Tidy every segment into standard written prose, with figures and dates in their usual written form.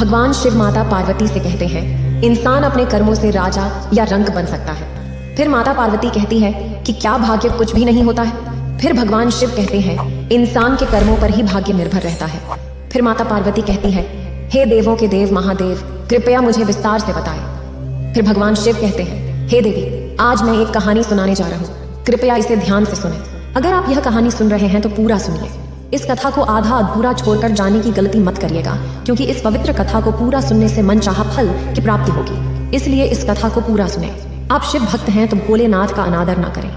भगवान शिव माता पार्वती से कहते हैं, इंसान अपने कर्मों से राजा या रंक बन सकता है। फिर माता पार्वती कहती है कि क्या भाग्य कुछ भी नहीं होता है। फिर भगवान शिव कहते हैं, इंसान के कर्मों पर ही भाग्य निर्भर रहता है। फिर माता पार्वती कहती है, हे देवों के देव महादेव, कृपया मुझे विस्तार से बताएं। फिर भगवान शिव कहते हैं, हे देवी, आज मैं एक कहानी सुनाने जा रहा हूँ, कृपया इसे ध्यान से सुनें। अगर आप यह कहानी सुन रहे हैं तो पूरा सुनिए। इस कथा को आधा अधूरा छोड़कर जाने की गलती मत करिएगा, क्योंकि इस पवित्र कथा को पूरा सुनने से मनचाहा फल की प्राप्ति होगी। इसलिए इस कथा को पूरा सुने। आप शिव भक्त हैं तो भोलेनाथ का अनादर ना करें।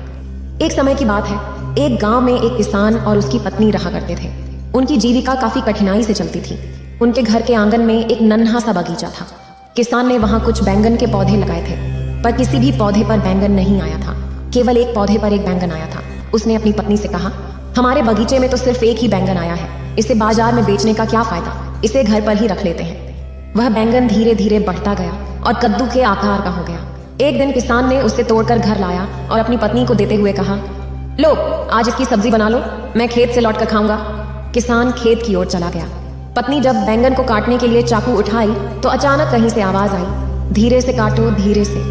एक समय की बात है, एक गांव में एक किसान और उसकी पत्नी रहा करते थे। उनकी जीविका काफी कठिनाई से चलती थी। उनके घर के आंगन में एक नन्हा सा बगीचा था। किसान ने वहां कुछ बैंगन के पौधे लगाए थे, पर किसी भी पौधे पर बैंगन नहीं आया था। केवल एक पौधे पर एक बैंगन आया था। उसने अपनी पत्नी से कहा, हमारे बगीचे में तो सिर्फ एक ही बैंगन आया है, इसे बाजार में बेचने का क्या फायदा, इसे घर पर ही रख लेते हैं। वह बैंगन धीरे धीरे बढ़ता गया और कद्दू के आकार का हो गया। एक दिन किसान ने उसे तोड़कर घर लाया और अपनी पत्नी को देते हुए कहा, लो आज इसकी सब्जी बना लो, मैं खेत से लौट कर खाऊंगा। किसान खेत की ओर चला गया। पत्नी जब बैंगन को काटने के लिए चाकू उठाई तो अचानक कहीं से आवाज आई, धीरे से काटो, धीरे से।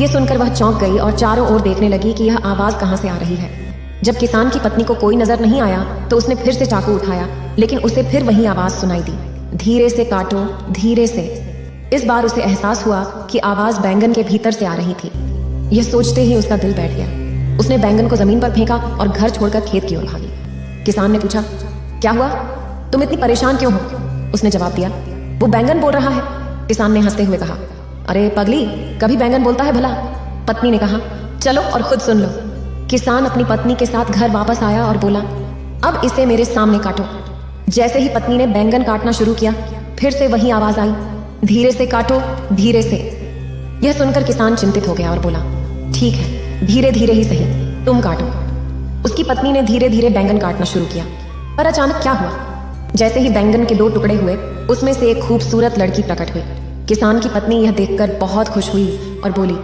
ये सुनकर वह चौंक गई और चारों ओर देखने लगी कि यह आवाज कहां से आ रही है। जब किसान की पत्नी को कोई नजर नहीं आया तो उसने फिर से चाकू उठाया, लेकिन उसे फिर वही आवाज सुनाई दी, धीरे से काटो, धीरे से। इस बार उसे एहसास हुआ कि आवाज बैंगन के भीतर से आ रही थी। यह सोचते ही उसका दिल बैठ गया। उसने बैंगन को जमीन पर फेंका और घर छोड़कर खेत की ओर भागी। किसान ने पूछा, क्या हुआ, तुम इतनी परेशान क्यों हो? उसने जवाब दिया, वो बैंगन बोल रहा है। किसान ने हंसते हुए कहा, अरे पगली, कभी बैंगन बोलता है भला? पत्नी ने कहा, चलो और खुद सुन लो। किसान अपनी पत्नी के साथ घर वापस आया और बोला, अब इसे मेरे सामने काटो। जैसे ही पत्नी ने बैंगन काटना शुरू किया, फिर से वही आवाज आई, धीरे से काटो, धीरे से। यह सुनकर किसान चिंतित हो गया और बोला, ठीक है, धीरे धीरे ही सही, तुम काटो। उसकी पत्नी ने धीरे धीरे बैंगन काटना शुरू किया, पर अचानक क्या हुआ? जैसे ही बैंगन के दो टुकड़े हुए, उसमें से एक खूबसूरत लड़की प्रकट हुई। किसान की पत्नी यह देखकर बहुत खुश हुई और बोली,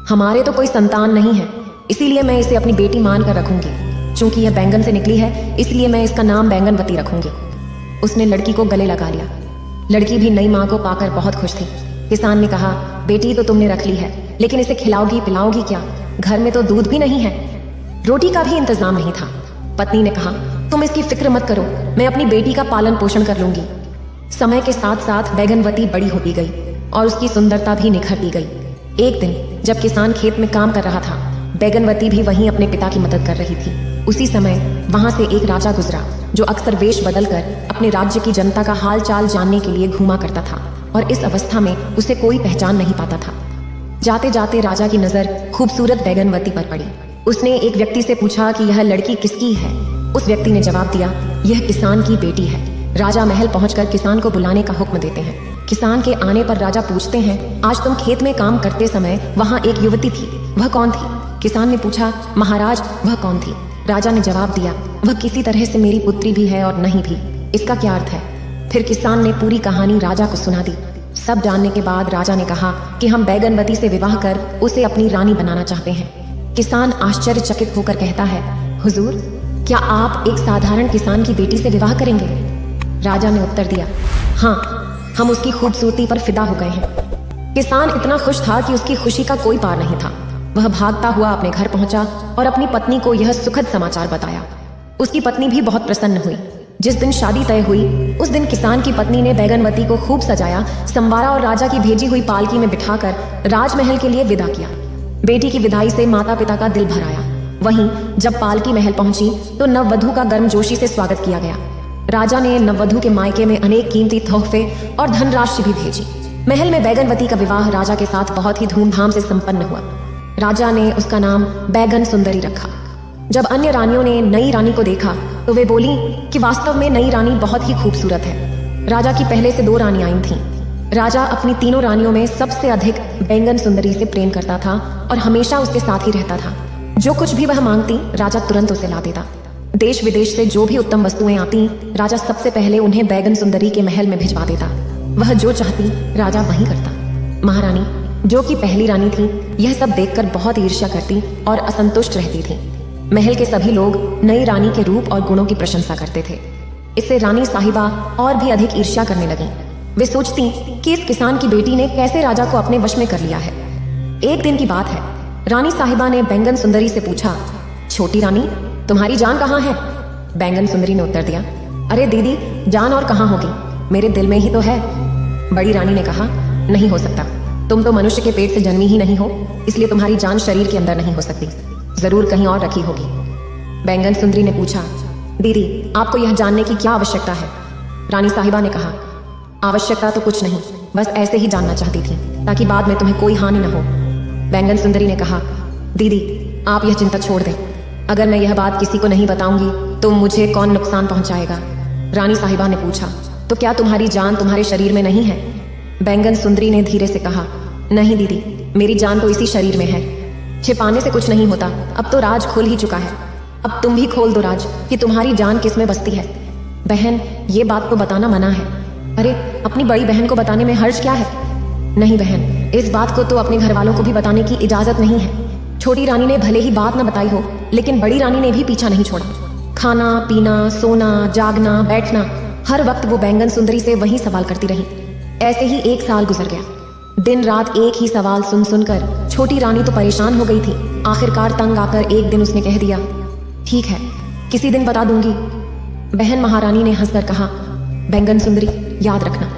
हमारे तो कोई संतान नहीं है, इसीलिए मैं इसे अपनी बेटी मानकर रखूंगी। चूंकि यह बैंगन से निकली है, इसलिए मैं इसका नाम बैंगनवती रखूंगी। उसने लड़की को गले लगा लिया। लड़की भी नई माँ को पाकर बहुत खुश थी। किसान ने कहा, बेटी तो तुमने रख ली है, लेकिन इसे खिलाओगी पिलाओगी क्या? घर में तो दूध भी नहीं है, रोटी का भी इंतजाम नहीं था। पत्नी ने कहा, तुम इसकी फिक्र मत करो, मैं अपनी बेटी का पालन पोषण कर लूंगी। समय के साथ साथ बैंगनवती बड़ी होती गई और उसकी सुंदरता भी निखरती गई। एक दिन जब किसान खेत में काम कर रहा था, बैंगनवती भी वहीं अपने पिता की मदद कर रही थी। उसी समय वहां से एक राजा गुजरा, जो अक्सर वेश बदलकर अपने राज्य की जनता का हाल चाल जानने के लिए घूमा करता था, और इस अवस्था में उसे कोई पहचान नहीं पाता था। जाते जाते राजा की नजर खूबसूरत बैंगनवती पर पड़ी। उसने एक व्यक्ति से पूछा कि यह लड़की किसकी है। उस व्यक्ति ने जवाब दिया, यह किसान की बेटी है। राजा महल पहुंचकर किसान को बुलाने का हुक्म देते हैं। किसान के आने पर राजा पूछते हैं, आज तुम खेत में काम करते समय वहां एक युवती थी, वह कौन थी? किसान ने पूछा, महाराज वह कौन थी? राजा ने जवाब दिया, वह किसी तरह से मेरी पुत्री भी है और नहीं भी। इसका क्या अर्थ है? फिर किसान ने पूरी कहानी राजा को सुना दी। सब जानने के बाद राजा ने कहा कि हम बैंगनवती से विवाह कर उसे अपनी रानी बनाना चाहते हैं। किसान आश्चर्यचकित होकर कहता है, हुजूर, क्या आप एक साधारण किसान की बेटी से विवाह करेंगे? राजा ने उत्तर दिया, हाँ, हम उसकी खूबसूरती पर फिदा हो गए हैं। किसान इतना खुश था कि उसकी खुशी का कोई पार नहीं था। वह भागता हुआ अपने घर पहुंचा और अपनी पत्नी को यह सुखद समाचार बताया। उसकी पत्नी भी बहुत प्रसन्न हुई। जिस दिन शादी तय हुई, उस दिन किसान की पत्नी ने बैंगनवती को खूब सजाया, संवारा और राजा की भेजी हुई पालकी में बिठाकर राजमहल के लिए विदा किया। बेटी की विदाई से माता पिता का दिल भर आया। वहीं जब पालकी महल पहुंची तो नववधू का गर्मजोशी से स्वागत किया गया। राजा ने नववधू के मायके में अनेक कीमती तोहफे और धनराशि भी भेजी। महल में बैंगनवती का विवाह राजा के साथ बहुत ही धूमधाम से संपन्न हुआ। राजा ने उसका नाम बैगन सुंदरी रखा। जब अन्य रानियों ने नई रानी को देखा तो वे बोली कि वास्तव में नई रानी बहुत ही खूबसूरत है। राजा की पहले से 2 रानियां थीं। राजा अपनी तीनों रानियों में सबसे अधिक बैंगन सुंदरी से प्रेम करता था और हमेशा उसके साथ ही रहता था। जो कुछ भी वह मांगती, राजा तुरंत उसे ला देता। देश विदेश से जो भी उत्तम वस्तुएं आती, राजा सबसे पहले उन्हें बैगन सुंदरी के महल में भिजवा देता। वह जो चाहती राजा वही करता। महारानी, जो कि पहली रानी थी, यह सब देखकर बहुत ईर्ष्या करती और असंतुष्ट रहती थी। महल के सभी लोग नई रानी के रूप और गुणों की प्रशंसा करते थे। इससे रानी साहिबा और भी अधिक ईर्ष्या करने लगी। वे सोचती कि इस किसान की बेटी ने कैसे राजा को अपने वश में कर लिया है। एक दिन की बात है, रानी साहिबा ने बैंगन सुंदरी से पूछा, छोटी रानी, तुम्हारी जान कहाँ है? बैंगन सुंदरी ने उत्तर दिया, अरे दीदी, जान और कहाँ होगी, मेरे दिल में ही तो है। बड़ी रानी ने कहा, नहीं हो सकता, तुम तो मनुष्य के पेट से जन्मी ही नहीं हो, इसलिए तुम्हारी जान शरीर के अंदर नहीं हो सकती, जरूर कहीं और रखी होगी। बैंगन सुंदरी ने पूछा, दीदी, आपको यह जानने की क्या आवश्यकता है? रानी साहिबा ने कहा, आवश्यकता तो कुछ नहीं, बस ऐसे ही जानना चाहती थी ताकि बाद में तुम्हें कोई हानि न हो। बैंगन सुंदरी ने कहा, दीदी, आप यह चिंता छोड़ दें, अगर मैं यह बात किसी को नहीं बताऊंगी तो मुझे कौन नुकसान पहुंचाएगा? रानी साहिबा ने पूछा, तो क्या तुम्हारी जान तुम्हारे शरीर में नहीं है? बैंगन सुंदरी ने धीरे से कहा, नहीं दीदी, मेरी जान तो इसी शरीर में है, छिपाने से कुछ नहीं होता, अब तो राज खुल ही चुका है, अब तुम भी खोल दो राज कि तुम्हारी जान किस में बसती है। बहन, ये बात तो बताना मना है। अरे, अपनी बड़ी बहन को बताने में हर्ज क्या है? नहीं बहन, इस बात को तो अपने घर वालों को भी बताने की इजाजत नहीं है। छोटी रानी ने भले ही बात न बताई हो, लेकिन बड़ी रानी ने भी पीछा नहीं छोड़ा। खाना पीना, सोना, जागना, बैठना, हर वक्त वो बैंगन सुंदरी से वही सवाल करती रही। ऐसे ही 1 साल गुजर गया। दिन रात एक ही सवाल सुन सुनकर छोटी रानी तो परेशान हो गई थी। आखिरकार तंग आकर एक दिन उसने कह दिया, ठीक है, किसी दिन बता दूंगी। बहन महारानी ने हंसकर कहा, बैंगन सुंदरी, याद रखना।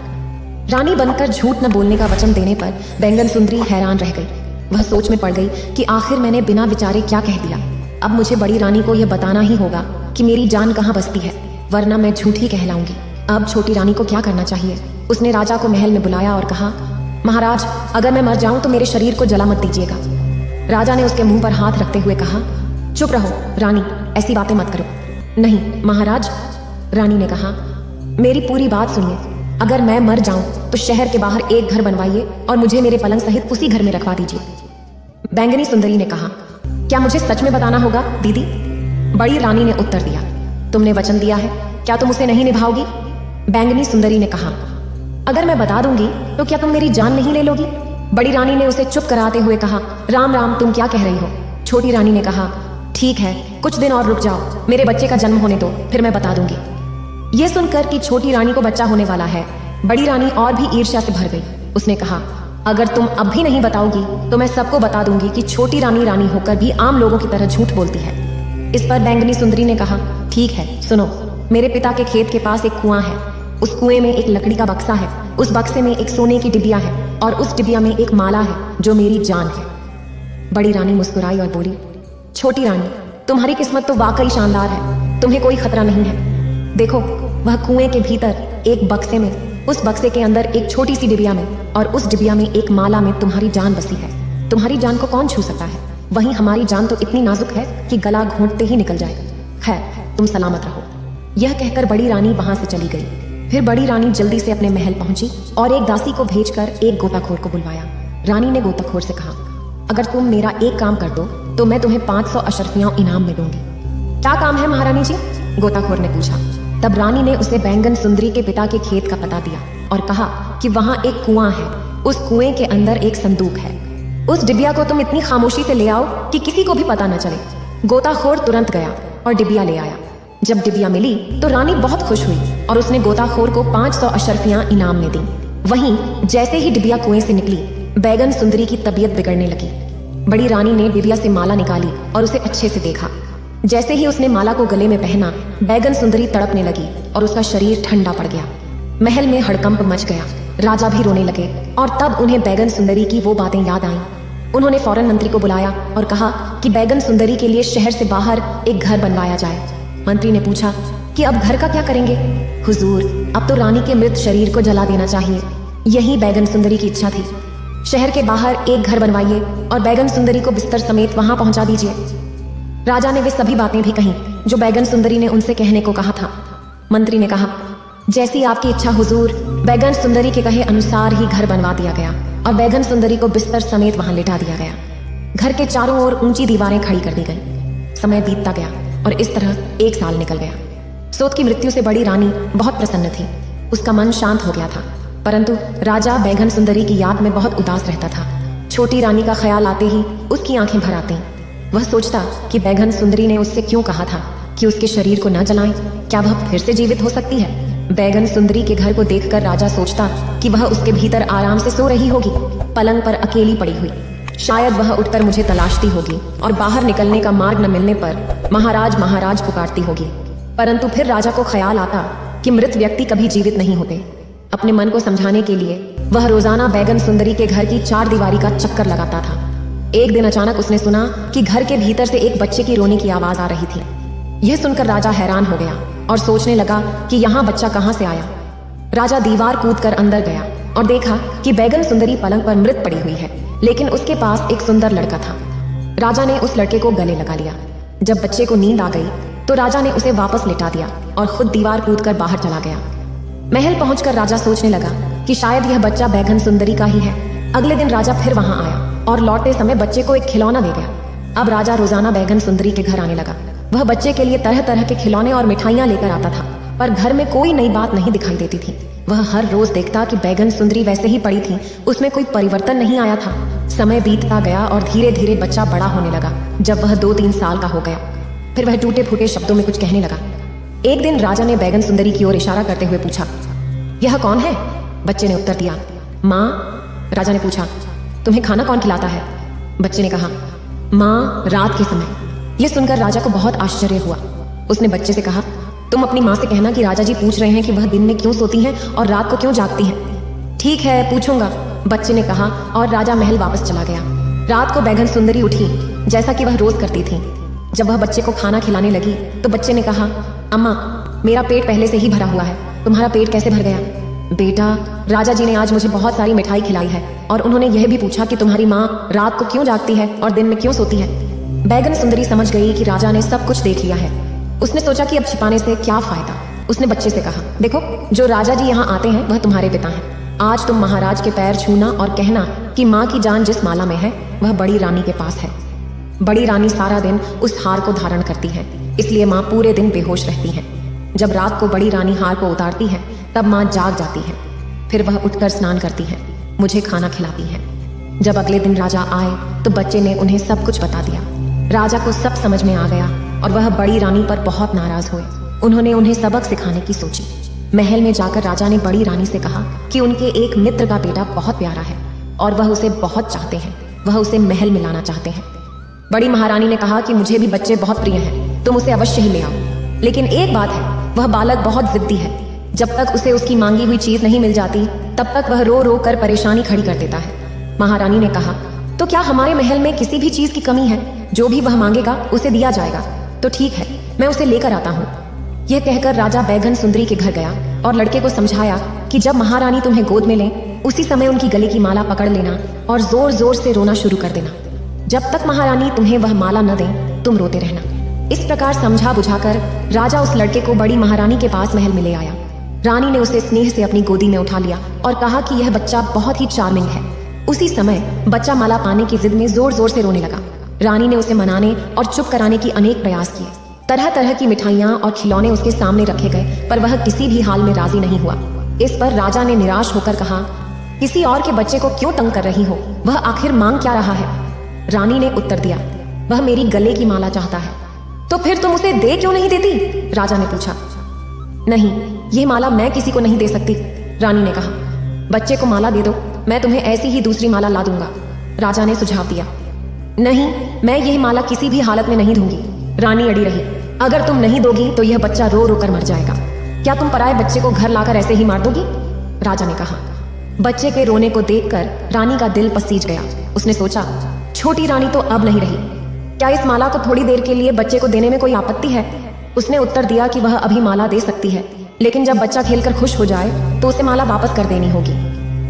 रानी बनकर झूठ न बोलने का वचन देने पर बैंगन सुंदरी हैरान रह गई। वह सोच में पड़ गई कि आखिर मैंने बिना विचारे क्या कह दिया। अब मुझे बड़ी रानी को यह बताना ही होगा कि मेरी जान कहाँ बसती है, वरना मैं झूठ ही कहलाऊंगी। अब छोटी रानी को क्या करना चाहिए? उसने राजा को महल में बुलाया और कहा, महाराज, अगर मैं मर जाऊं तो मेरे शरीर को जला मत दीजिएगा। राजा ने उसके मुंह पर हाथ रखते हुए कहा, चुप रहो रानी, ऐसी बातें मत करो। नहीं महाराज, रानी ने कहा, मेरी पूरी बात सुनिए। अगर मैं मर जाऊं तो शहर के बाहर एक घर बनवाइए और मुझे मेरे पलंग सहित उसी घर में रखवा दीजिए। बैंगनी सुंदरी ने कहा, क्या मुझे सच में बताना होगा दीदी? बड़ी रानी ने उत्तर दिया, तुमने वचन दिया है, क्या तुम उसे नहीं निभाओगी? बैंगनी सुंदरी ने कहा, अगर मैं बता दूंगी तो क्या तुम मेरी जान नहीं ले लोगी? बड़ी रानी ने उसे चुप कराते हुए कहा, राम राम, तुम क्या कह रही हो? छोटी रानी ने कहा, ठीक है, कुछ दिन और रुक जाओ, मेरे बच्चे का जन्म होने दो, फिर मैं बता दूंगी। यह सुनकर कि छोटी रानी को बच्चा होने वाला है, बड़ी रानी और भी ईर्ष्या से भर गई। उसने कहा, अगर तुम अब भी नहीं बताओगी तो मैं सबको बता दूंगी कि छोटी रानी रानी होकर भी आम लोगों की तरह झूठ बोलती है। इस पर बैंगनी सुंदरी ने कहा, ठीक है, सुनो, मेरे पिता के खेत के पास एक कुआं है, उस कुएं में एक लकड़ी का बक्सा है, उस बक्से में एक सोने की डिबिया है और उस डिबिया में एक माला है जो मेरी जान है। बड़ी रानी मुस्कुराई और बोली, छोटी रानी, तुम्हारी किस्मत तो वाकई शानदार है, तुम्हें कोई खतरा नहीं है। देखो, वह कुएं के भीतर एक बक्से में, उस बक्से के अंदर एक छोटी सी डिबिया में और उस डिबिया में एक माला में तुम्हारी जान बसी है। तुम्हारी जान को कौन छू सकता है? वहीं हमारी जान तो इतनी नाजुक है कि गला घोंटते ही निकल जाएगा। खैर, तुम सलामत रहो। यह कहकर बड़ी रानी वहां से चली गई। फिर बड़ी रानी जल्दी से अपने महल पहुंची और एक दासी को भेजकर एक गोताखोर को बुलवाया। रानी ने गोताखोर से कहा, अगर तुम मेरा एक काम कर दो तो मैं तुम्हें 500 अशर्फियां इनाम में दूंगी। क्या काम है महारानी जी? गोताखोर ने पूछा। तब रानी ने उसे बैंगन सुंदरी के पिता के खेत का पता दिया और कहा कि वहां एक कुआं है, उस कुएं के अंदर एक संदूक है, उस डिबिया को तुम इतनी खामोशी से ले आओ कि किसी को भी पता न चले। गोताखोर तुरंत गया और डिबिया ले आया। जब डिबिया मिली तो रानी बहुत खुश हुई और उसने गोताखोर को 500 अशर्फियां इनाम में दी। वहीं जैसे ही डिबिया कुएं से निकली, बैंगन सुंदरी की तबीयत बिगड़ने लगी। बड़ी रानी ने डिबिया से माला निकाली और उसे अच्छे से देखा। जैसे ही उसने माला को गले में पहना, बैंगन सुंदरी तड़पने लगी और उसका शरीर ठंडा पड़ गया। महल में हड़कंप मच गया, राजा भी रोने लगे और तब उन्हें बैंगन सुंदरी की वो बातें याद आईं। उन्होंने फौरन मंत्री को बुलाया और कहा कि बैंगन सुंदरी के लिए शहर से बाहर एक घर बनवाया जाए। मंत्री ने पूछा कि अब घर का क्या करेंगे? हुजूर, अब तो रानी के मृत शरीर को जला देना चाहिए। यही बैंगन सुंदरी की इच्छा थी। शहर के बाहर एक घर बनवाइए और बैंगन सुंदरी को बिस्तर समेत वहां पहुंचा दीजिए। राजा ने वे सभी बातें भी कहीं जो बैंगन सुंदरी ने उनसे कहने को कहा था। मंत्री ने कहा, जैसी आपकी इच्छा हुजूर। बैंगन सुंदरी के कहे अनुसार ही घर बनवा दिया गया और बैंगन सुंदरी को बिस्तर समेत वहां लिटा दिया गया। घर के चारों ओर ऊंची दीवारें खड़ी कर दी गई। समय बीतता गया और इस तरह 1 साल निकल गया। सूत की मृत्यु से बड़ी रानी बहुत प्रसन्न थी। उसका मन शांत हो गया था, परंतु राजा बैंगन सुंदरी की याद में बहुत उदास रहता था। छोटी रानी का ख्याल आते ही उसकी आंखें भर आती। वह सोचता कि बैंगन सुंदरी ने उससे क्यों कहा था कि उसके शरीर को न जलाएं। क्या वह फिर से जीवित हो सकती है? बैगन सुंदरी के घर को देखकर राजा सोचता कि वह उसके भीतर आराम से सो रही होगी, पलंग पर अकेली पड़ी हुई। शायद वह उठकर मुझे तलाशती होगी और बाहर निकलने का मार्ग न मिलने पर महाराज महाराज पुकारती होगी। परंतु फिर राजा को ख्याल आता कि मृत व्यक्ति कभी जीवित नहीं होते। अपने मन को समझाने के लिए वह रोजाना बैगन सुंदरी के घर की चार दीवारी का चक्कर लगाता था। एक दिन अचानक उसने सुना कि घर के भीतर से एक बच्चे की रोने की आवाज आ रही थी। यह सुनकर राजा हैरान हो गया और सोचने लगा कि यहाँ बच्चा कहाँ से आया। राजा दीवार कूदकर अंदर गया और देखा कि बैगन सुंदरी पलंग पर मृत पड़ी हुई है, लेकिन उसके पास एक सुंदर लड़का था। राजा ने उस लड़के को गले लगा लिया। जब बच्चे को नींद आ गई तो राजा ने उसे वापस लिटा दिया और खुद दीवार कूदकर बाहर चला गया। महल पहुंचकर राजा सोचने लगा कि शायद यह बच्चा बैगन सुंदरी का ही है। अगले दिन राजा फिर वहां आया और लौटते समय बच्चे को एक खिलौना दे गया। अब राजा रोजाना बैगन सुंदरी के घर आने लगा। वह बच्चे के लिए तरह तरह के खिलौने और मिठाइयां लेकर आता था, पर घर में कोई नई बात नहीं दिखाई देती थी। वह हर रोज देखता कि बैगन सुंदरी वैसे ही पड़ी थी, उसमें कोई परिवर्तन नहीं आया था। समय बीतता गया और धीरे धीरे बच्चा बड़ा होने लगा। जब वह 2-3 साल का हो गया, फिर वह टूटे फूटे शब्दों में कुछ कहने लगा। एक दिन राजा ने बैगन सुंदरी की ओर इशारा करते हुए पूछा, यह कौन है? बच्चे ने उत्तर दिया, माँ। राजा ने पूछा, तुम्हें खाना कौन खिलाता है? बच्चे ने कहा, माँ, रात के समय। यह सुनकर राजा को बहुत आश्चर्य हुआ। उसने बच्चे से कहा, तुम अपनी माँ से कहना कि राजा जी पूछ रहे हैं कि वह दिन में क्यों सोती हैं और रात को क्यों जागती हैं। ठीक है, पूछूंगा, बच्चे ने कहा और राजा महल वापस चला गया। रात को बैगन सुंदरी उठी जैसा कि वह रोज करती थी। जब वह बच्चे को खाना खिलाने लगी तो बच्चे ने कहा, अम्मा, मेरा पेट पहले से ही भरा हुआ है, तुम्हारा पेट कैसे भर गया? बेटा, राजा जी ने आज मुझे बहुत सारी मिठाई खिलाई है और उन्होंने यह भी पूछा कि तुम्हारी माँ रात को क्यों जागती है और दिन में क्यों सोती है। बैगन सुंदरी समझ गई कि राजा ने सब कुछ देख लिया है। उसने सोचा कि अब छिपाने से क्या फायदा। उसने बच्चे से कहा, देखो, जो राजा जी यहाँ आते हैं वह तुम्हारे पिता हैं। आज तुम महाराज के पैर छूना और कहना कि माँ की जान जिस माला में है वह बड़ी रानी के पास है। बड़ी रानी सारा दिन उस हार को धारण करती है, इसलिए माँ पूरे दिन बेहोश रहती है। जब रात को बड़ी रानी हार को उतारती है तब माँ जाग जाती है। फिर वह उठकर स्नान करती है, मुझे खाना खिलाती है। जब अगले दिन राजा आए तो बच्चे ने उन्हें सब कुछ बता दिया। राजा को सब समझ में आ गया और वह बड़ी रानी पर बहुत नाराज हुए। उन्होंने उन्हें सबक सिखाने की सोची। महल में जाकर राजा ने बड़ी रानी से कहा कि उनके एक मित्र का बेटा बहुत प्यारा है और वह उसे बहुत चाहते हैं। वह उसे महल में लाना चाहते हैं। बड़ी महारानी ने कहा कि मुझे भी बच्चे बहुत प्रिय हैं, तुम उसे अवश्य ही ले आओ। लेकिन एक बात है, वह बालक बहुत जिद्दी है। जब तक उसे उसकी मांगी हुई चीज नहीं मिल जाती तब तक वह रो रो कर परेशानी खड़ी कर देता है। महारानी ने कहा, तो क्या हमारे महल में किसी भी चीज की कमी है? जो भी वह मांगेगा उसे दिया जाएगा। तो ठीक है, मैं उसे लेकर आता हूँ। यह कहकर राजा बैगन सुंदरी के घर गया और लड़के को समझाया कि जब महारानी तुम्हें गोद में ले उसी समय उनकी गले की माला पकड़ लेना और जोर जोर से रोना शुरू कर देना। जब तक महारानी तुम्हें वह माला न दे तुम रोते रहना। इस प्रकार समझा बुझाकर राजा उस लड़के को बड़ी महारानी के पास महल में ले आया। रानी ने उसे स्नेह से अपनी गोदी में उठा लिया और कहा कि यह बच्चा बहुत ही चार्मिंग है। उसी समय बच्चा माला पाने की जिद में जोर जोर से रोने लगा। रानी ने उसे मनाने और चुप कराने की अनेक प्रयास किए। तरह तरह की मिठाइयां और खिलौने उसके सामने रखे गए, पर वह किसी भी हाल में राजी नहीं हुआ। इस पर राजा ने निराश होकर कहा, किसी और के बच्चे को क्यों तंग कर रही हो? वह आखिर मांग क्या रहा है? रानी ने उत्तर दिया, वह मेरी गले की माला चाहता है। तो फिर तुम उसे दे क्यों नहीं देती? राजा ने पूछा। नहीं, ये माला मैं किसी को नहीं दे सकती, रानी ने कहा। बच्चे को माला दे दो, मैं तुम्हें ऐसी ही दूसरी माला ला दूंगा, राजा ने सुझाव दिया। नहीं, मैं यह माला किसी भी हालत में नहीं दूंगी, रानी अड़ी रही। अगर तुम नहीं दोगी तो यह बच्चा रो रो कर मर जाएगा। क्या तुम पराये बच्चे को घर लाकर ऐसे ही मार दोगी? राजा ने कहा। बच्चे के रोने को देखकर रानी का दिल पसीज गया। उसने सोचा, छोटी रानी तो अब नहीं रही, क्या इस माला को थोड़ी देर के लिए बच्चे को देने में कोई आपत्ति है? उसने उत्तर दिया कि वह अभी माला दे सकती है, लेकिन जब बच्चा खेलकर खुश हो जाए तो उसे माला वापस कर देनी होगी।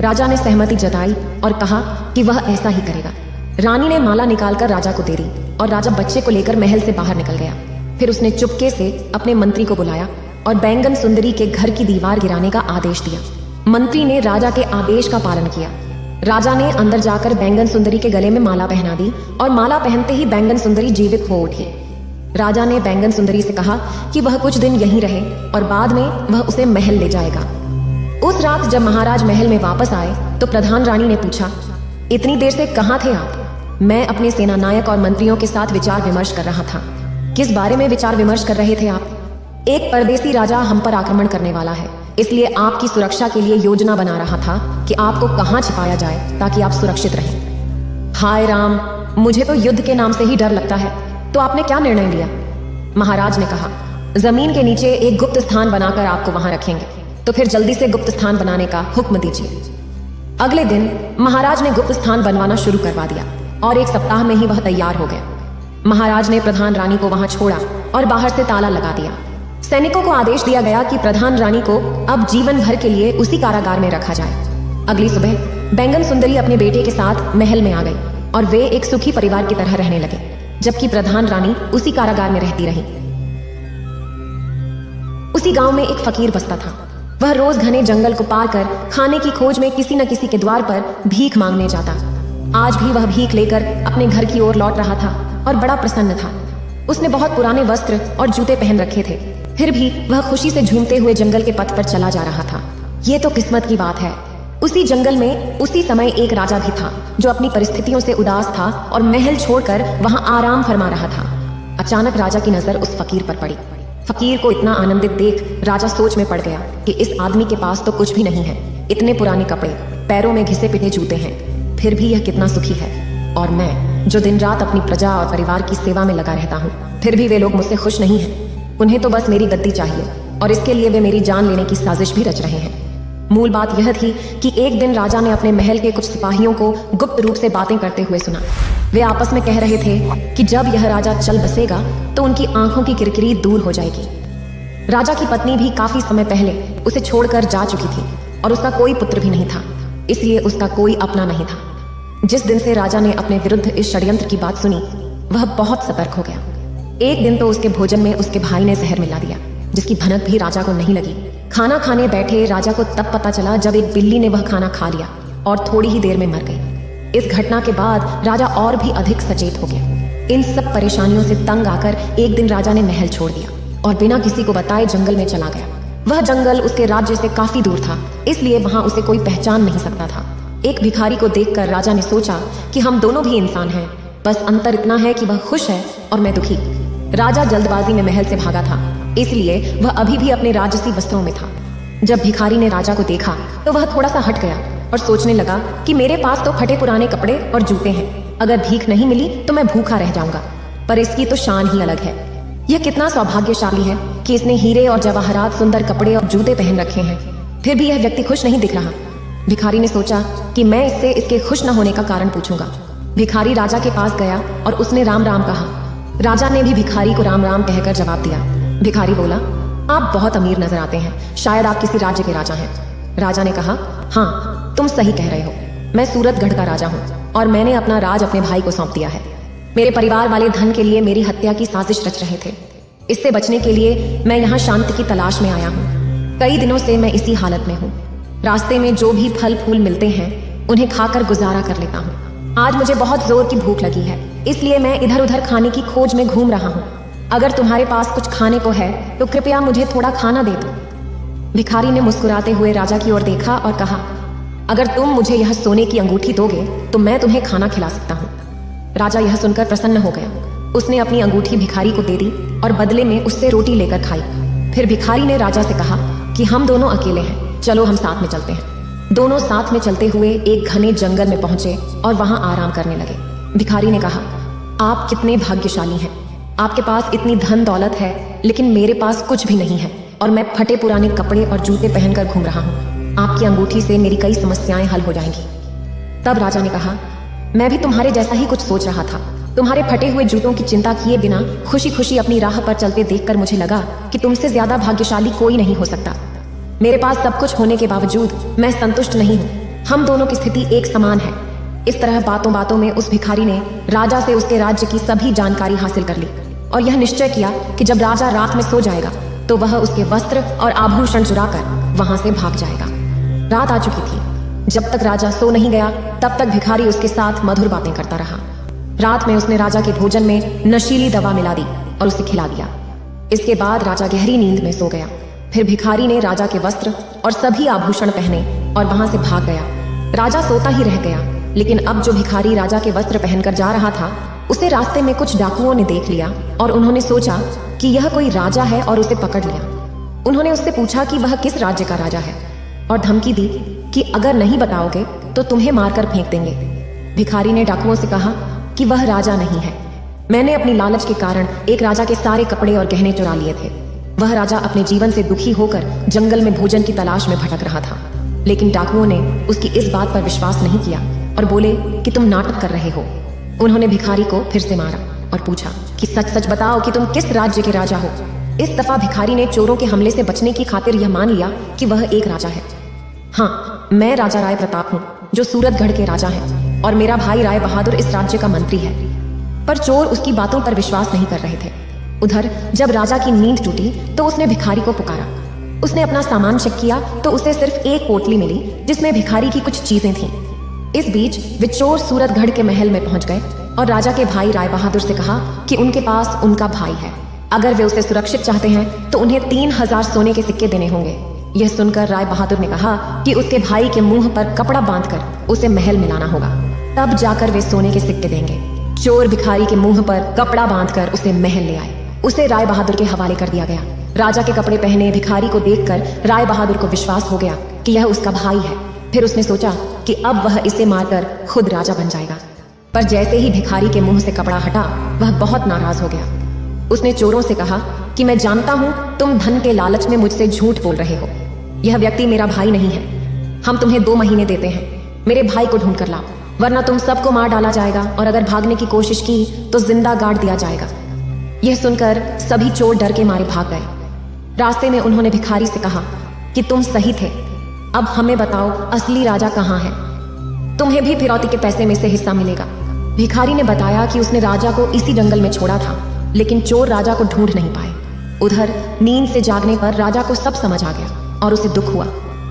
राजा ने सहमति जताई और कहा कि वह ऐसा ही करेगा। रानी ने माला निकालकर राजा को दे दी और राजा बच्चे को लेकर महल से बाहर निकल गया। फिर उसने चुपके से अपने मंत्री को बुलाया और बैंगन सुंदरी के घर की दीवार गिराने का आदेश दिया। मंत्री ने राजा के आदेश का पालन किया। राजा ने अंदर जाकर बैंगन सुंदरी के गले में माला पहना दी और माला पहनते ही बैंगन सुंदरी जीवित हो उठी। राजा ने बैंगन सुंदरी से कहा कि वह कुछ दिन यहीं रहे और बाद में वह उसे महल ले जाएगा। उस रात जब महाराज महल में वापस आए तो प्रधान रानी ने पूछा, इतनी देर से कहाँ थे आप? मैं अपने सेना नायक और मंत्रियों के साथ विचार विमर्श कर रहा था। किस बारे में विचार विमर्श कर रहे थे आप? एक परदेसी राजा हम पर आक्रमण करने वाला है, इसलिए आपकी सुरक्षा के लिए योजना बना रहा था कि आपको कहाँ छिपाया जाए ताकि आप सुरक्षित रहें। हाय राम, मुझे तो युद्ध के नाम से ही डर लगता है। तो आपने क्या निर्णय लिया? महाराज ने कहा, जमीन के नीचे एक गुप्त स्थान बनाकर आपको वहां रखेंगे। तो फिर जल्दी से गुप्त स्थान बनाने का हुक्म दीजिए। अगले दिन महाराज ने गुप्त स्थान बनवाना शुरू करवा दिया और 1 सप्ताह में ही वह तैयार हो गया। महाराज ने प्रधान रानी को वहां छोड़ा और बाहर से ताला लगा दिया। सैनिकों को आदेश दिया गया कि प्रधान रानी को अब जीवन भर के लिए उसी कारागार में रखा जाए। अगली सुबह बैंगन सुंदरी अपने बेटे के साथ महल में आ गई और वे एक सुखी परिवार की तरह रहने लगे, जबकि प्रधान रानी उसी कारागार में रहती रही। उसी गांव में एक फकीर बसता था। वह रोज घने जंगल को पार कर खाने की खोज में किसी न किसी के द्वार पर भीख मांगने जाता। आज भी वह भीख लेकर अपने घर की ओर लौट रहा था और बड़ा प्रसन्न था। उसने बहुत पुराने वस्त्र और जूते पहन रखे थे, फिर भी वह खुशी से झूमते हुए जंगल के पथ पर चला जा रहा था। ये तो किस्मत की बात है। उसी जंगल में उसी समय एक राजा भी था जो अपनी परिस्थितियों से उदास था और महल छोड़कर वहां आराम फरमा रहा था। अचानक राजा की नजर उस फकीर पर पड़ी। फकीर को इतना आनंदित देख राजा सोच में पड़ गया कि इस आदमी के पास तो कुछ भी नहीं है। इतने पुराने कपड़े, पैरों में घिसे पिटे जूते हैं, फिर भी यह कितना सुखी है। और मैं जो दिन रात अपनी प्रजा और परिवार की सेवा में लगा रहता हूँ, फिर भी वे लोग मुझसे खुश नहीं हैं। उन्हें तो बस मेरी गद्दी चाहिए और इसके लिए वे मेरी जान लेने की साजिश भी रच रहे हैं। मूल बात यह थी कि एक दिन राजा ने अपने महल के कुछ सिपाहियों को गुप्त रूप से बातें करते हुए सुना। वे आपस में कह रहे थे कि जब यह राजा चल बसेगा तो उनकी आंखों की किरकिरी दूर हो जाएगी। राजा की पत्नी भी काफी समय पहले उसे छोड़कर जा चुकी थी और उसका कोई पुत्र भी नहीं था, इसलिए उसका कोई अपना नहीं था। जिस दिन से राजा ने अपने विरुद्ध इस षड्यंत्र की बात सुनी, वह बहुत सतर्क हो गया। एक दिन तो उसके भोजन में उसके भाई ने जहर मिला दिया, जिसकी भनक भी राजा को नहीं लगी। खाना खाने बैठे राजा को तब पता चला जब एक बिल्ली ने वह खाना खा लिया और थोड़ी ही देर में मर गई। इस घटना के बाद राजा और भी अधिक सचेत हो गया। इन सब परेशानियों से तंग आकर एक दिन राजा ने महल छोड़ दिया और बिना किसी को बताए जंगल में चला गया। वह जंगल उसके राज्य से काफी दूर था, इसलिए वहां उसे कोई पहचान नहीं सकता था। एक भिखारी को देखकर राजा ने सोचा कि हम दोनों भी इंसान हैं, बस अंतर इतना है कि वह खुश है और मैं दुखी। राजा जल्दबाजी में महल से भागा था, इसलिए वह अभी भी अपने राजसी वस्त्रों में था। जब भिखारी ने राजा को देखा तो वह थोड़ा सा हट गया और सोचने लगा कि मेरे पास तो फटे पुराने कपड़े और जूते हैं, अगर भीख नहीं मिली तो मैं भूखा रह जाऊंगा। पर इसकी तो शान ही अलग है। यह कितना सौभाग्यशाली है कि इसने हीरे और जवाहरात, सुंदर कपड़े और जूते पहन रखे हैं, फिर भी यह व्यक्ति खुश नहीं दिख रहा। भिखारी ने सोचा कि मैं इससे इसके खुश न होने का कारण पूछूंगा। भिखारी राजा के पास गया और उसने राम राम कहा। राजा ने भी भिखारी को राम राम कहकर जवाब दिया। भिखारी बोला, आप बहुत अमीर नजर आते हैं, शायद आप किसी राज्य के राजा हैं। राजा ने कहा, हाँ तुम सही कह रहे हो, मैं सूरतगढ़ का राजा हूँ और मैंने अपना राज अपने भाई को सौंप दिया है। मेरे परिवार वाले धन के लिए मेरी हत्या की साजिश रच रहे थे। इससे बचने के लिए मैं यहाँ शांति की तलाश में आया हूँ। कई दिनों से मैं इसी हालत में हूँ। रास्ते में जो भी फल फूल मिलते हैं उन्हें खाकर गुजारा कर लेता हूँ। आज मुझे बहुत जोर की भूख लगी है, इसलिए मैं इधर उधर खाने की खोज में घूम रहा हूँ। अगर तुम्हारे पास कुछ खाने को है तो कृपया मुझे थोड़ा खाना दे दो। भिखारी ने मुस्कुराते हुए राजा की ओर देखा और कहा, अगर तुम मुझे यह सोने की अंगूठी दोगे तो मैं तुम्हें खाना खिला सकता हूँ। राजा यह सुनकर प्रसन्न हो गया। उसने अपनी अंगूठी भिखारी को दे दी और बदले में उससे रोटी लेकर खाई। फिर भिखारी ने राजा से कहा कि हम दोनों अकेले हैं, चलो हम साथ में चलते हैं। दोनों साथ में चलते हुए एक घने जंगल में पहुंचे और वहां आराम करने लगे। भिखारी ने कहा, आप कितने भाग्यशाली हैं, आपके पास इतनी धन दौलत है, लेकिन मेरे पास कुछ भी नहीं है और मैं फटे पुराने कपड़े और जूते पहनकर घूम रहा हूँ। आपकी अंगूठी से मेरी कई समस्याएं हल हो जाएंगी। तब राजा ने कहा, मैं भी तुम्हारे जैसा ही कुछ सोच रहा था। तुम्हारे फटे हुए जूतों की चिंता किए बिना खुशी खुशी अपनी राह पर चलते देखकर मुझे लगा कि तुमसे ज्यादा भाग्यशाली कोई नहीं हो सकता। मेरे पास सब कुछ होने के बावजूद मैं संतुष्ट नहीं हूँ। हम दोनों की स्थिति एक समान है। इस तरह बातों बातों में उस भिखारी ने राजा से उसके राज्य की सभी जानकारी हासिल कर ली और यह निश्चय किया कि जब राजा रात में सो जाएगा तो वह उसके वस्त्र और आभूषण चुराकर वहां से भाग जाएगा। रात आ चुकी थी। जब तक राजा सो नहीं गया तब तक भिखारी उसके साथ मधुर बातें करता रहा। रात में उसने राजा के भोजन में नशीली दवा मिला दी और उसे खिला दिया। इसके बाद राजा गहरी नींद में सो गया। फिर भिखारी ने राजा के वस्त्र और सभी आभूषण पहने और वहां से भाग गया। राजा सोता ही रह गया, लेकिन अब जो भिखारी राजा के वस्त्र पहनकर जा रहा था उसे रास्ते में कुछ डाकुओं ने देख लिया और उन्होंने सोचा कि यह कोई राजा है और उसे पकड़ लिया। उन्होंने उससे पूछा कि वह किस राज्य का राजा है और धमकी दी कि अगर नहीं बताओगे तो तुम्हें मारकर फेंक देंगे। भिखारी ने डाकुओं से कहा कि वह राजा नहीं है। मैंने अपनी लालच के कारण एक राजा के सारे कपड़े और गहने चुरा लिए थे। वह राजा अपने जीवन से दुखी होकर जंगल में भोजन की तलाश में भटक रहा था, लेकिन डाकुओं ने उसकी इस बात पर विश्वास नहीं किया और बोले कि तुम नाटक कर रहे हो। उन्होंने भिखारी को फिर से मारा और पूछा कि सच सच बताओ कि तुम किस राज्य के राजा हो। इस दफा भिखारी ने चोरों के हमले से बचने की खातिर यह मान लिया कि वह एक राजा है। हाँ, मैं राजा राय प्रताप हूँ जो सूरतगढ़ के राजा हैं, और मेरा भाई राय बहादुर इस राज्य का मंत्री है। पर चोर उसकी बातों पर विश्वास नहीं कर रहे थे। उधर जब राजा की नींद टूटी तो उसने भिखारी को पुकारा। उसने अपना सामान चेक किया तो उसे सिर्फ एक पोटली मिली जिसमें भिखारी की कुछ चीजें थीं। इस बीच वे चोर सूरतगढ़ के महल में पहुंच गए और राजा के भाई राय बहादुर से कहा कि उनके पास उनका भाई है, अगर वे उसे सुरक्षित चाहते हैं तो उन्हें 3000 सोने के सिक्के देने होंगे। यह सुनकर राय बहादुर ने कहा कि उसके भाई के मुंह पर कपड़ा बांधकर उसे महल में लाना होगा, तब जाकर वे सोने के सिक्के देंगे। चोर भिखारी के मुंह पर कपड़ा बांधकर उसे महल ले आए। उसे राय बहादुर के हवाले कर दिया गया। राजा के कपड़े पहने भिखारी को देखकर राय बहादुर को विश्वास हो गया कि यह उसका भाई है। फिर उसने सोचा कि अब वह इसे मारकर खुद राजा बन जाएगा। पर जैसे ही भिखारी के मुंह से कपड़ा हटा, वह बहुत नाराज हो गया। उसने चोरों से कहा कि मैं जानता हूं तुम धन के लालच में मुझसे झूठ बोल रहे हो। यह व्यक्ति मेरा भाई नहीं है। हम तुम्हें 2 महीने देते हैं, मेरे भाई को ढूंढ कर लाओ, वरना तुम सबको मार डाला जाएगा और अगर भागने की कोशिश की तो जिंदा गाड़ दिया जाएगा। यह सुनकर सभी चोर डर के मारे भाग गए। रास्ते में उन्होंने भिखारी से कहा कि तुम सही थे, अब हमें बताओ असली राजा कहाँ है, तुम्हें भी फिरौती के पैसे में से हिस्सा मिलेगा। भिखारी ने बताया कि उसने राजा को इसी जंगल में छोड़ा था, लेकिन चोर राजा को ढूंढ नहीं पाए। उधर नींद से जागने पर राजा को सब समझ आ गया और उसे दुख हुआ।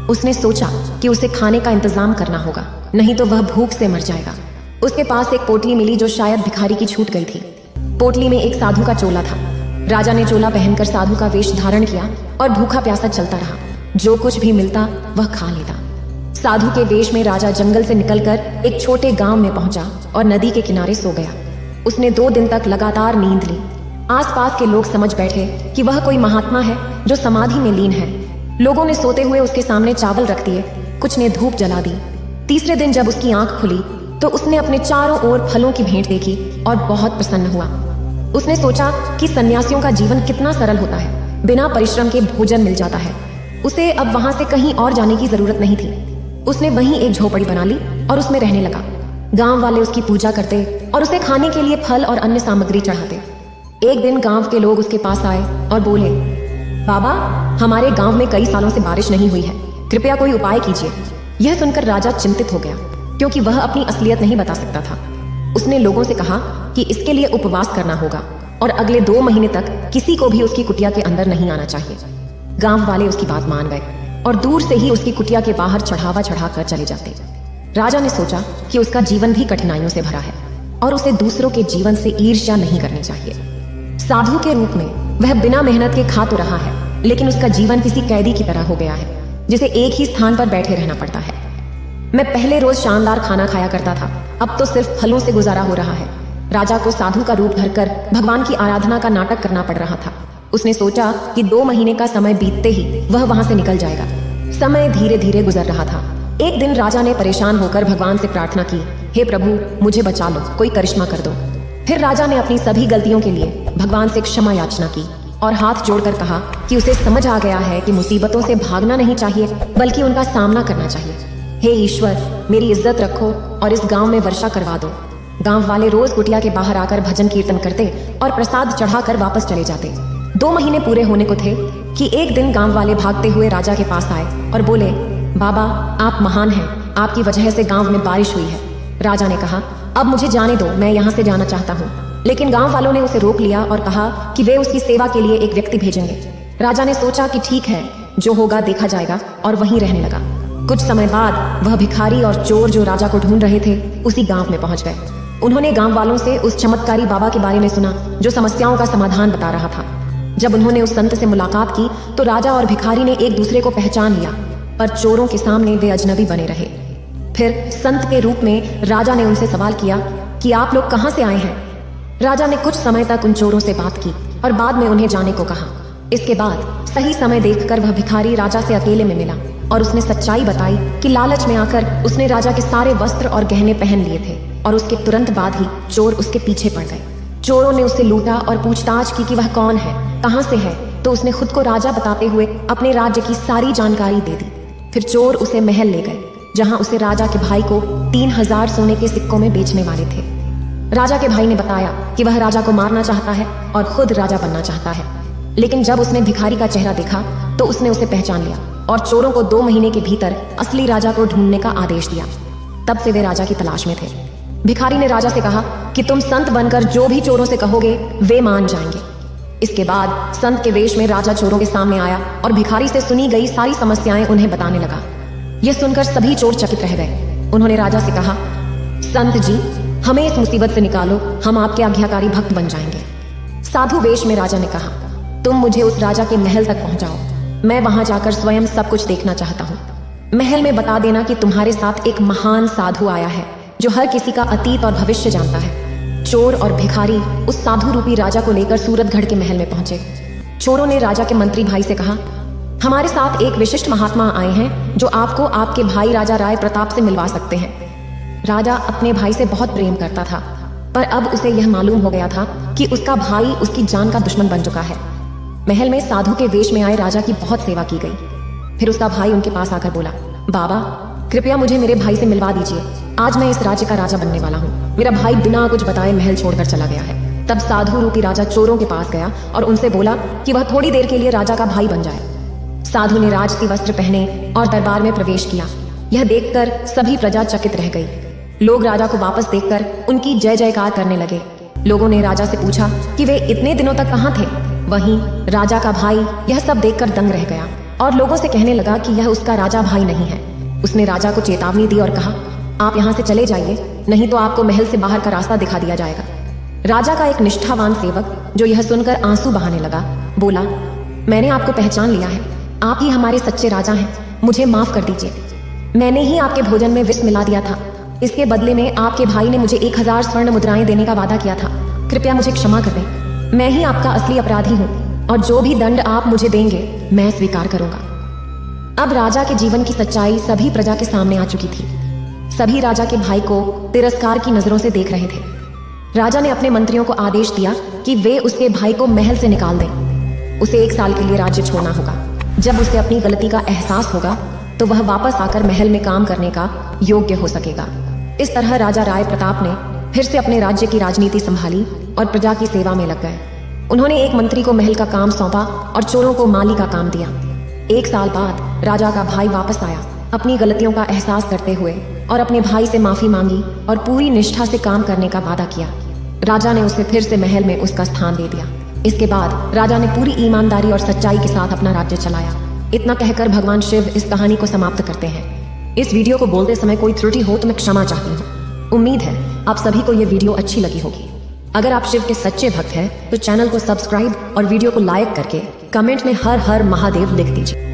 उसने सोचा कि उसे खाने का इंतजाम करना होगा, नहीं तो वह भूख से मर जाएगा। उसके पास एक पोटली मिली जो शायद भिखारी की छूट गई थी। पोटली में एक साधु का चोला था। राजा ने चोला पहनकर साधु का वेश धारण किया और भूखा प्यासा चलता रहा। जो कुछ भी मिलता वह खा लेता। साधु के वेश में राजा जंगल से निकलकर एक छोटे गांव में पहुंचा और नदी के किनारे सो गया। उसने 2 दिन तक लगातार नींद ली। आसपास के लोग समझ बैठे कि वह कोई महात्मा है जो समाधि में लीन है। लोगों ने सोते हुए उसके सामने चावल रख दिए, कुछ ने धूप जला दी। तीसरे दिन जब उसकी आंख खुली तो उसने अपने चारों ओर फलों की भेंट देखी और बहुत प्रसन्न हुआ। उसने सोचा कि सन्यासियों का जीवन कितना सरल होता है, बिना परिश्रम के भोजन मिल जाता है। उसे अब वहां से कहीं और जाने की जरूरत नहीं थी। उसने वहीं एक झोपड़ी बना ली और उसमें रहने लगा। गांव वाले उसकी पूजा करते और उसे खाने के लिए फल और अन्य सामग्री चढ़ाते। एक दिन गांव के लोग उसके पास आए और बोले, बाबा, हमारे गांव में कई सालों से बारिश नहीं हुई है, कृपया कोई उपाय कीजिए। यह सुनकर राजा चिंतित हो गया, क्योंकि वह अपनी असलियत नहीं बता सकता था। उसने लोगों से कहा कि इसके लिए उपवास करना होगा और अगले 2 महीने तक किसी को भी उसकी कुटिया के अंदर नहीं आना चाहिए। गांव वाले उसकी बात मान गए और दूर से ही उसकी कुटिया के बाहर चढ़ावा चढ़ाकर चले जाते। राजा ने सोचा कि उसका जीवन भी कठिनाइयों से भरा है और उसे दूसरों के जीवन से ईर्ष्या नहीं करनी चाहिए। साधु के रूप में वह बिना मेहनत के खा तो रहा है, लेकिन उसका जीवन किसी कैदी की तरह हो गया है, जिसे एक ही स्थान पर बैठे रहना पड़ता है। मैं पहले रोज शानदार खाना खाया करता था, अब तो सिर्फ फलों से गुजारा हो रहा है। राजा को साधु का रूप धरकर भगवान की आराधना का नाटक करना पड़ रहा था। उसने सोचा कि 2 महीने का समय बीतते ही वह वहां से निकल जाएगा। समय धीरे धीरे गुजर रहा था। एक दिन राजा ने परेशान होकर भगवान से प्रार्थना की, हे प्रभु, मुझे बचा लो, कोई करिश्मा कर दो। फिर राजा ने अपनी सभी गलतियों के लिए भगवान से क्षमा याचना की और हाथ जोड़कर कहा कि उसे समझ आ गया है कि मुसीबतों से भागना नहीं चाहिए, बल्कि उनका सामना करना चाहिए। हे ईश्वर, मेरी इज्जत रखो और इस गांव में वर्षा करवा दो। गांव वाले रोज कुटिया के बाहर आकर भजन कीर्तन करते और प्रसाद चढ़ाकर वापस चले जाते। 2 महीने पूरे होने को थे कि एक दिन गांव वाले भागते हुए राजा के पास आए और बोले, बाबा, आप महान हैं, आपकी वजह से गांव में बारिश हुई है। राजा ने कहा, अब मुझे जाने दो, मैं यहाँ से जाना चाहता हूँ। लेकिन गांव वालों ने उसे रोक लिया और कहा कि वे उसकी सेवा के लिए एक व्यक्ति भेजेंगे। राजा ने सोचा कि ठीक है, जो होगा देखा जाएगा, और वहीं रहने लगा। कुछ समय बाद वह भिखारी और चोर जो राजा को ढूंढ रहे थे उसी गांव में पहुंच गए। उन्होंने गांव वालों से उस चमत्कारी बाबा के बारे में सुना जो समस्याओं का समाधान बता रहा था। जब उन्होंने उस संत से मुलाकात की तो राजा और भिखारी ने एक दूसरे को पहचान लिया, पर चोरों के सामने वे अजनबी बने रहे। फिर संत के रूप में राजा ने उनसे सवाल किया कि आप लोग कहाँ से आए हैं। राजा ने कुछ समय तक उन चोरों से बात की और बाद में उन्हें जाने को कहा। इसके बाद सही समय देखकर वह भिखारी राजा से अकेले में मिला और उसने सच्चाई बताई कि लालच में आकर उसने राजा के सारे वस्त्र और गहने पहन लिए थे और उसके तुरंत बाद ही चोर उसके पीछे पड़ गए। चोरों ने उसे लूटा और पूछताछ की कि वह कौन है, कहाँ से है, तो उसने खुद को राजा बताते हुए अपने राज्य की सारी जानकारी दे दी। फिर चोर उसे महल ले गए जहाँ उसे राजा के भाई को 3000 सोने के सिक्कों में बेचने वाले थे। राजा के भाई ने बताया कि वह राजा को मारना चाहता है और खुद राजा बनना चाहता है, लेकिन जब उसने भिखारी का चेहरा देखा तो उसने उसे पहचान लिया और चोरों को 2 महीने के भीतर असली राजा को ढूंढने का आदेश दिया। तब से वे राजा की तलाश में थे। भिखारी ने राजा से कहा कि तुम संत बनकर जो भी चोरों से कहोगे वे मान जाएंगे। इसके बाद संत के वेश में राजा चोरों के सामने आया और भिखारी से सुनी गई सारी समस्याएं उन्हें बताने लगा। यह सुनकर सभी चोर चकित रह गए। उन्होंने राजा से कहा, संत जी, हमें इस मुसीबत से निकालो, हम आपके आज्ञाकारी भक्त बन जाएंगे। साधु वेश में राजा ने कहा, तुम मुझे उस राजा के महल तक पहुंचाओ, मैं वहां जाकर स्वयं सब कुछ देखना चाहता हूँ। महल में बता देना कि तुम्हारे साथ एक महान साधु आया है जो हर किसी का अतीत और भविष्य जानता है। चोर और भिखारी उस साधु रूपी राजा को लेकर सूरतगढ़ के महल में पहुंचे। चोरों ने राजा के मंत्री भाई से कहा, हमारे साथ एक विशिष्ट महात्मा आए हैं जो आपको आपके भाई राजा राय प्रताप से मिलवा सकते हैं। राजा अपने भाई से बहुत प्रेम करता था, पर अब उसे यह मालूम हो गया था कि उसका भाई उसकी जान का दुश्मन बन चुका है। महल में साधु के वेश में आए राजा की बहुत सेवा की गई। फिर उसका भाई उनके पास आकर बोला, बाबा, कृपया मुझे मेरे भाई से मिलवा दीजिए, आज मैं इस राज्य का राजा बनने वाला हूँ। मेरा भाई बिना कुछ बताए महल छोड़कर चला गया है। तब साधु रूपी राजा चोरों के पास गया और उनसे बोला कि वह थोड़ी देर के लिए राजा का भाई बन जाए। साधु ने राजसी वस्त्र पहने और दरबार में प्रवेश किया। यह देखकर सभी प्रजा चकित रह गई। लोग राजा को वापस देखकर उनकी जय जयकार करने लगे। लोगों ने राजा से पूछा कि वे इतने दिनों तक कहाँ थे। वहीं राजा का भाई यह सब देखकर दंग रह गया और लोगों से कहने लगा कि यह उसका राजा भाई नहीं है। उसने राजा को चेतावनी दी और कहा, आप यहाँ से चले जाइए, नहीं तो आपको महल से बाहर का रास्ता दिखा दिया जाएगा। राजा का एक निष्ठावान सेवक जो यह सुनकर आंसू बहाने लगा, बोला, मैंने आपको पहचान लिया है, आप ही हमारे सच्चे राजा हैं, मुझे माफ कर दीजिए। मैंने ही आपके भोजन में विष मिला दिया था, इसके बदले में आपके भाई ने मुझे 1000 स्वर्ण मुद्राएं देने का वादा किया था। कृपया मुझे क्षमा कर दें, मैं ही आपका असली अपराधी हूँ और जो भी दंड आप मुझे देंगे मैं स्वीकार करूंगा। अब राजा के जीवन की सच्चाई सभी प्रजा के सामने आ चुकी थी। सभी राजा के भाई को तिरस्कार की नजरों से देख रहे थे। राजा ने अपने मंत्रियों को आदेश दिया कि वे उसके भाई को महल से निकाल दें। उसे 1 साल के लिए राज्य छोड़ना होगा। जब उसे अपनी गलती का एहसास होगा तो वह वापस आकर महल में काम करने का योग्य हो सकेगा। इस तरह राजा राय प्रताप ने फिर से अपने राज्य की राजनीति संभाली और प्रजा की सेवा में लग गए। उन्होंने एक मंत्री को महल का काम सौंपा और चोरों को माली का काम दिया। 1 साल बाद राजा का भाई वापस आया, अपनी गलतियों का एहसास करते हुए, और अपने भाई से माफी मांगी और पूरी निष्ठा से काम करने का वादा किया। राजा ने उसे फिर से महल में उसका स्थान दे दिया। इसके बाद राजा ने पूरी ईमानदारी और सच्चाई के साथ अपना राज्य चलाया। इतना कहकर भगवान शिव इस कहानी को समाप्त करते हैं। इस वीडियो को बोलते समय कोई त्रुटि हो तो मैं क्षमा चाहती हूँ। उम्मीद है आप सभी को ये वीडियो अच्छी लगी होगी। अगर आप शिव के सच्चे भक्त हैं तो चैनल को सब्सक्राइब और वीडियो को लाइक करके कमेंट में हर हर महादेव लिख दीजिए।